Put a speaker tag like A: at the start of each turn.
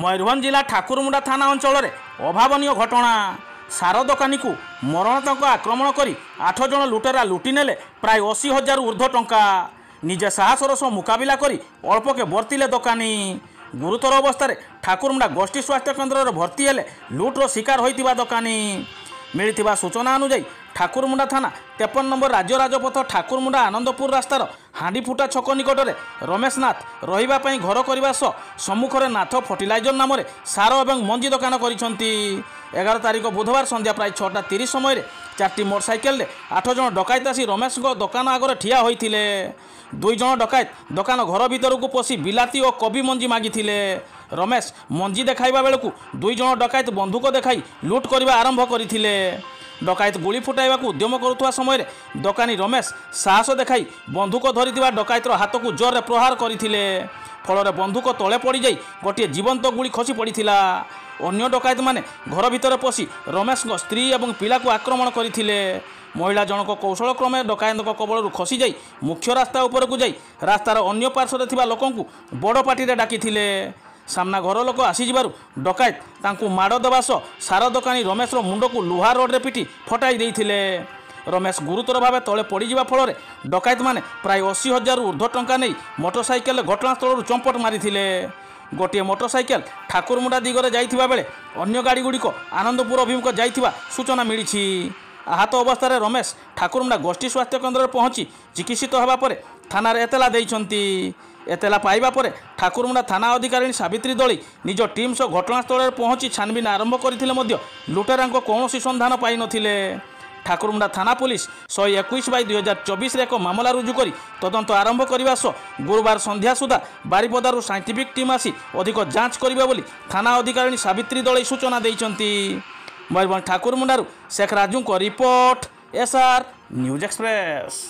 A: मयूरभंज जिला ठाकुरमुंडा थाना अंचल अभावन घटना। सार दोकानी को मरणातक आक्रमण कर 8 जन लुटेरा लुटि नेले प्राय 80,000 ऊर्ध्व टंका। निजे साहसर सह मुकाबिला कर अल्पके बर्तिले दोकानी। गुरुतर अवस्था ठाकुरमुंडा गोष्ठी स्वास्थ्य केन्द्र भर्ती हेले लुट्र शिकार होइतिबा दोकानी। मिलिथिबा सूचना अनुसार ठाकुरमुंडा थाना 53 नंबर राज्य राजपथ ठाकुरमुंडा आनंदपुर रास्तार हांडीफुटा छक निकट में रमेश नाथ रही घर करने सह सम्मुखें नाथ फर्टिलाइजर नाम सार और मंजी दोकान कर 11 तारिख बुधवार संध्या प्राय 6:30 समय 4टी मोटरसाइकेल 8 जन डकायत आसी रमेश दोकान आगे ठिया होइथिले। 2 जन डकायत दोकान घर भीतर को पशि बिलाती और कबी मंजी मागिथिले। रमेश मंजी देखाइबा बेलकु 2 जन डकायत बंधुक देखाई लुट करने आरंभ करथिले। डकायत गुली फुटाइबा उद्यम करुवा समय दोकानी रमेश साहस देखाई बंधुक धरी डकायतर हाथ को जोर प्रहार करथिले। फल बंधुक तले पड़ जाई गोटे जीवंत गुली खसी पड़ता। अन्य डकायत माने घर भीतर पशि रमेश स्त्री और पिला को आक्रमण करथिले। महिला जनक कौशल क्रमे डकायत कबल खसी जाई मुख्य रास्ता उपरकू जाई रास्तार अन्य पार्श्वर थिबा लोकंकु बड़ पार्टी डाकिथिले। सामना घर लोक आसीजिबारु डकायत तांकु माड़ देवा सह सार दोकानी रमेश मुंड को लुहा रोड रे पिटी फटाई देइथिले। रमेश गुरुतर भाव तले पड़जा फल डकायत माने प्राय 80,000 ऊर्ध्व टंका नहीं मोटरसाइकेल घटनास्थल चंपट मारिथिले। गोटे मोटरसाइकेल ठाकुरमुंडा दिगरे जाइथिबा बेले अन्य गाड़ी गुड़िक आनंदपुर अभिमुख जाइथिबा सूचना मिली। आहत अवस्था रमेश ठाकुरमुंडा गोष्ठी स्वास्थ्य केन्द्र पहुंची चिकित्सित होगा पर थाना एतला देइछंती। एतला पाइबा पर ठाकुरमुंडा थाना अधिकारी सावित्री दली निज टीम सह घटनास्थल पहुंची छानबीन आरंभ करथिले लुटेरांको कौनसी सन्धान पाई नथिले। ठाकुरमुंडा थाना पुलिस 121/2024 एक मामला रुजु करी तदंत आरंभ करने सह गुरुवार संध्या सुधा बारिपदारू साइंटिफिक टीम आसी अधिक जांच करिबे बोली थाना अधिकारी सावित्री दली सूचना देइछंती। मयूरभंज ठाकुरमुंडारू शेख राजू को रिपोर्ट, SR न्यूज एक्सप्रेस।